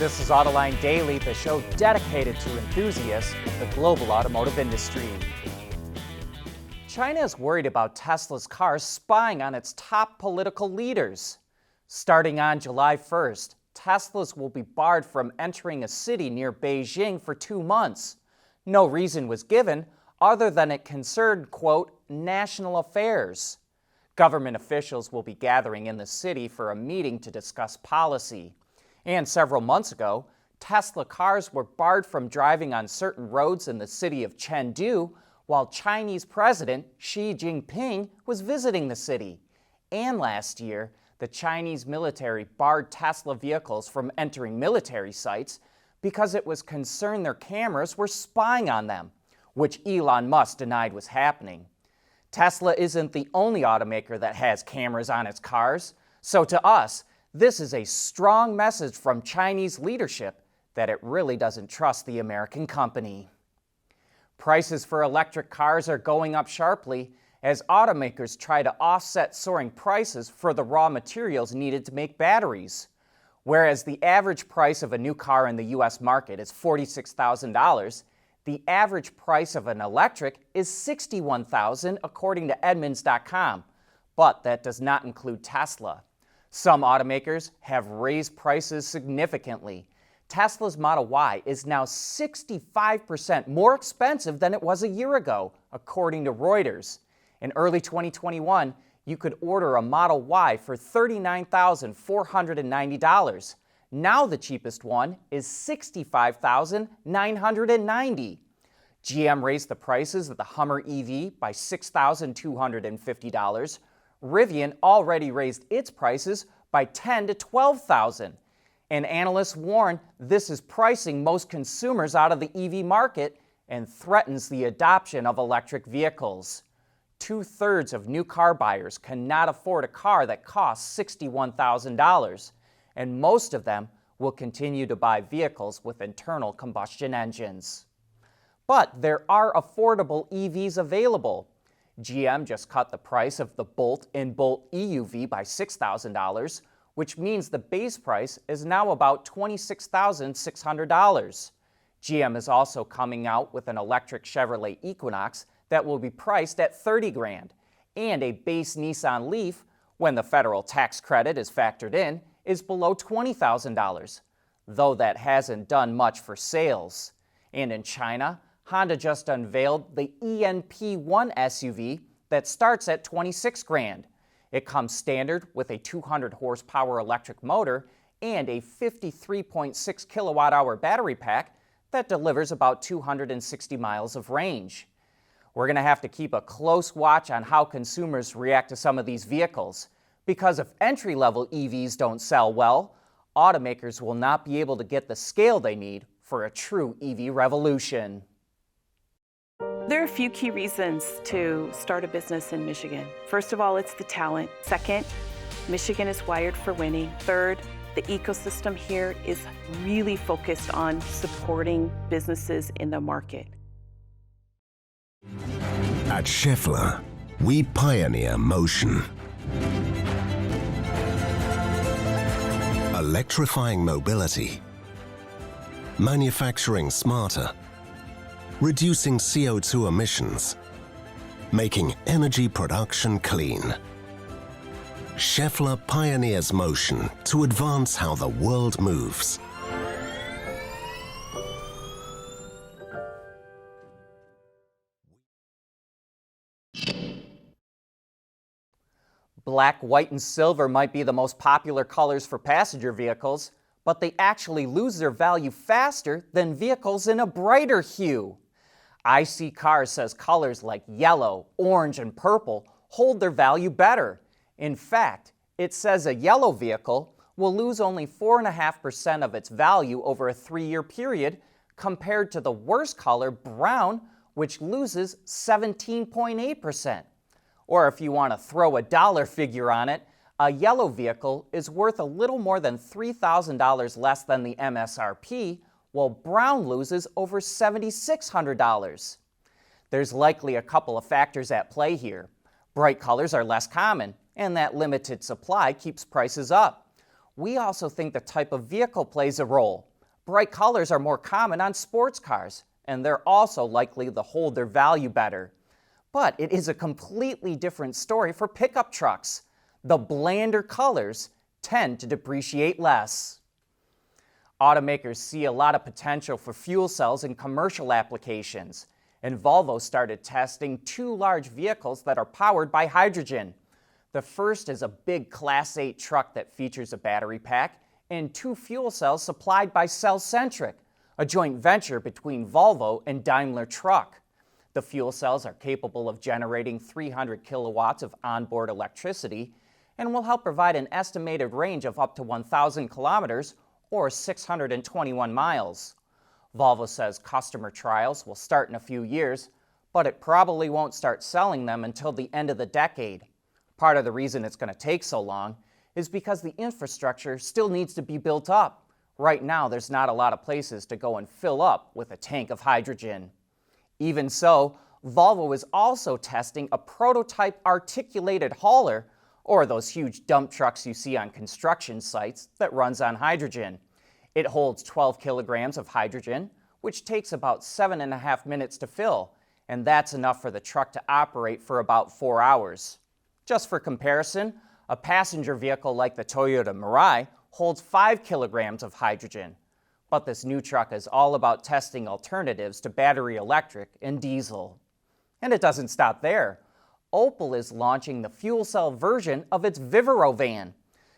This is Autoline Daily, the show dedicated to enthusiasts of the global automotive industry. China is worried about Tesla's cars spying on its top political leaders. Starting on July 1st, Teslas will be barred from entering a city near Beijing for 2 months. No reason was given other than it concerned, quote, national affairs. Government officials will be gathering in the city for a meeting to discuss policy. And several months ago, Tesla cars were barred from driving on certain roads in the city of Chengdu while Chinese President Xi Jinping was visiting the city. And last year, the Chinese military barred Tesla vehicles from entering military sites because it was concerned their cameras were spying on them, which Elon Musk denied was happening. Tesla isn't the only automaker that has cameras on its cars, so to us, this is a strong message from Chinese leadership that it really doesn't trust the American company. Prices for electric cars are going up sharply as automakers try to offset soaring prices for the raw materials needed to make batteries. Whereas the average price of a new car in the U.S. market is $46,000, the average price of an electric is $61,000 according to Edmunds.com, but that does not include Tesla. Some automakers have raised prices significantly. Tesla's Model Y is now 65% more expensive than it was a year ago, according to Reuters. In early 2021, you could order a Model Y for $39,490. Now the cheapest one is $65,990. GM raised the prices of the Hummer EV by $6,250. Rivian already raised its prices by $10,000 to $12,000. And analysts warn this is pricing most consumers out of the EV market and threatens the adoption of electric vehicles. 2/3 of new car buyers cannot afford a car that costs $61,000, and most of them will continue to buy vehicles with internal combustion engines. But there are affordable EVs available. GM just cut the price of the Bolt and Bolt EUV by $6,000, which means the base price is now about $26,600. GM is also coming out with an electric Chevrolet Equinox that will be priced at $30,000, and a base Nissan Leaf, when the federal tax credit is factored in, is below $20,000, though that hasn't done much for sales. And in China, Honda just unveiled the ENP1 SUV that starts at $26,000. It comes standard with a 200 horsepower electric motor and a 53.6 kilowatt-hour battery pack that delivers about 260 miles of range. We're going to have to keep a close watch on how consumers react to some of these vehicles, because if entry-level EVs don't sell well, automakers will not be able to get the scale they need for a true EV revolution. There are a few key reasons to start a business in Michigan. First of all, it's the talent. Second, Michigan is wired for winning. Third, the ecosystem here is really focused on supporting businesses in the market. At Schaeffler, we pioneer motion. Electrifying mobility, manufacturing smarter, reducing CO2 emissions, making energy production clean. Schaeffler pioneers motion to advance how the world moves. Black, white, and silver might be the most popular colors for passenger vehicles, but they actually lose their value faster than vehicles in a brighter hue. IC Cars says colors like yellow, orange, and purple hold their value better. In fact, it says a yellow vehicle will lose only 4.5% of its value over a 3-year period compared to the worst color, brown, which loses 17.8%. Or if you want to throw a dollar figure on it, a yellow vehicle is worth a little more than $3,000 less than the MSRP, while brown loses over $7,600. There's likely a couple of factors at play here. Bright colors are less common, and that limited supply keeps prices up. We also think the type of vehicle plays a role. Bright colors are more common on sports cars, and they're also likely to hold their value better. But it is a completely different story for pickup trucks. The blander colors tend to depreciate less. Automakers see a lot of potential for fuel cells in commercial applications, and Volvo started testing 2 large vehicles that are powered by hydrogen. The first is a big Class 8 truck that features a battery pack and 2 fuel cells supplied by Cellcentric, a joint venture between Volvo and Daimler Truck. The fuel cells are capable of generating 300 kilowatts of onboard electricity and will help provide an estimated range of up to 1,000 kilometers or 621 miles. Volvo says customer trials will start in a few years, but it probably won't start selling them until the end of the decade. Part of the reason it's going to take so long is because the infrastructure still needs to be built up. Right now, there's not a lot of places to go and fill up with a tank of hydrogen. Even so, Volvo is also testing a prototype articulated hauler, or those huge dump trucks you see on construction sites, that runs on hydrogen. It holds 12 kilograms of hydrogen, which takes about 7.5 minutes to fill, and that's enough for the truck to operate for about 4 hours. Just for comparison, a passenger vehicle like the Toyota Mirai holds 5 kilograms of hydrogen. But this new truck is all about testing alternatives to battery electric and diesel. And it doesn't stop there. Opel is launching the fuel cell version of its Vivaro van.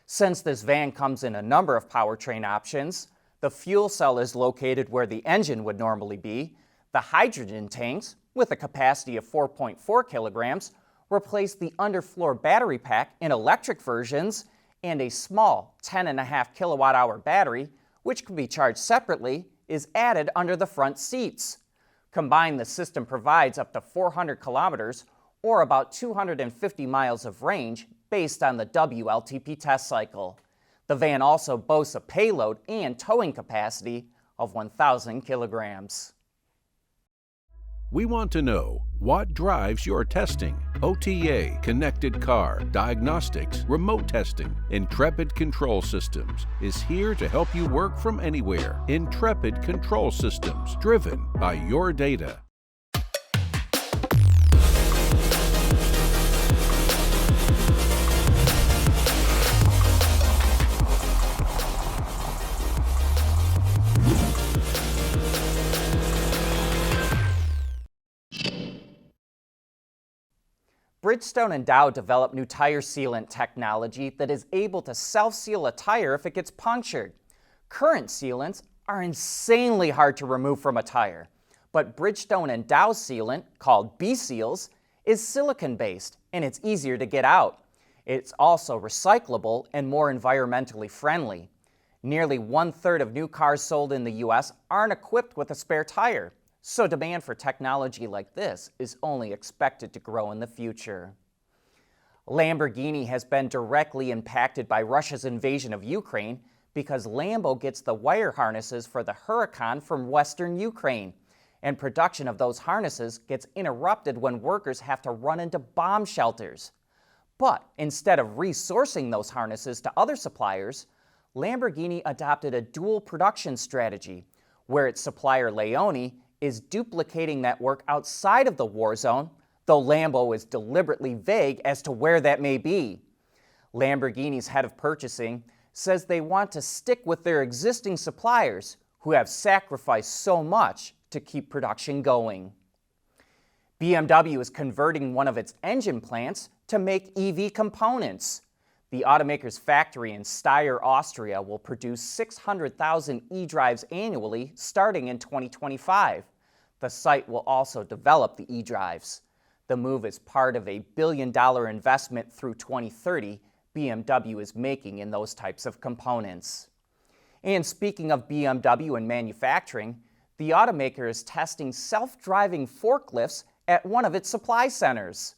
Since this van comes in a number of powertrain options, the fuel cell is located where the engine would normally be. The hydrogen tanks, with a capacity of 4.4 kilograms, replace the underfloor battery pack in electric versions, and a small 10.5 kilowatt-hour battery, which can be charged separately, is added under the front seats. Combined, the system provides up to 400 kilometers or about 250 miles of range based on the WLTP test cycle. The van also boasts a payload and towing capacity of 1,000 kilograms. We want to know what drives your testing. OTA, connected car, diagnostics, remote testing. Intrepid Control Systems is here to help you work from anywhere. Intrepid Control Systems, driven by your data. Bridgestone and Dow developed new tire sealant technology that is able to self-seal a tire if it gets punctured. Current sealants are insanely hard to remove from a tire, but Bridgestone and Dow sealant, called B-Seals, is silicon-based and it's easier to get out. It's also recyclable and more environmentally friendly. Nearly 1/3 of new cars sold in the U.S. aren't equipped with a spare tire. So demand for technology like this is only expected to grow in the future. Lamborghini has been directly impacted by Russia's invasion of Ukraine because Lambo gets the wire harnesses for the Huracan from western Ukraine, and production of those harnesses gets interrupted when workers have to run into bomb shelters. But instead of resourcing those harnesses to other suppliers, Lamborghini adopted a dual production strategy where its supplier Leone is duplicating that work outside of the war zone, though Lambo is deliberately vague as to where that may be. Lamborghini's head of purchasing says they want to stick with their existing suppliers who have sacrificed so much to keep production going. BMW is converting one of its engine plants to make EV components. The automaker's factory in Steyr, Austria will produce 600,000 e-drives annually starting in 2025. The site will also develop the e-drives. The move is part of a $1 billion investment through 2030 BMW is making in those types of components. And speaking of BMW and manufacturing, the automaker is testing self-driving forklifts at one of its supply centers.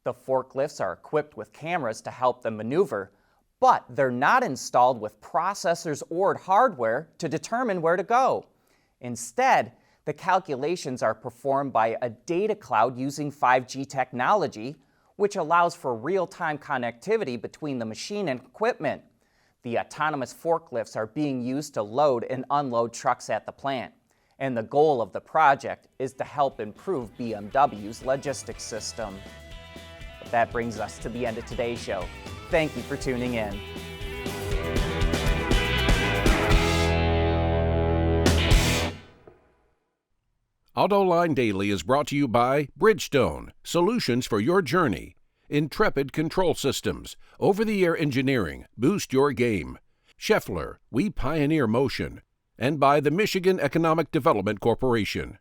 The forklifts are equipped with cameras to help them maneuver, but they're not installed with processors or hardware to determine where to go. Instead, the calculations are performed by a data cloud using 5G technology, which allows for real-time connectivity between the machine and equipment. The autonomous forklifts are being used to load and unload trucks at the plant, and the goal of the project is to help improve BMW's logistics system. But that brings us to the end of today's show. Thank you for tuning in. Autoline Daily is brought to you by Bridgestone, solutions for your journey. Intrepid Control Systems, over-the-air engineering, boost your game. Scheffler, we pioneer motion. And by the Michigan Economic Development Corporation.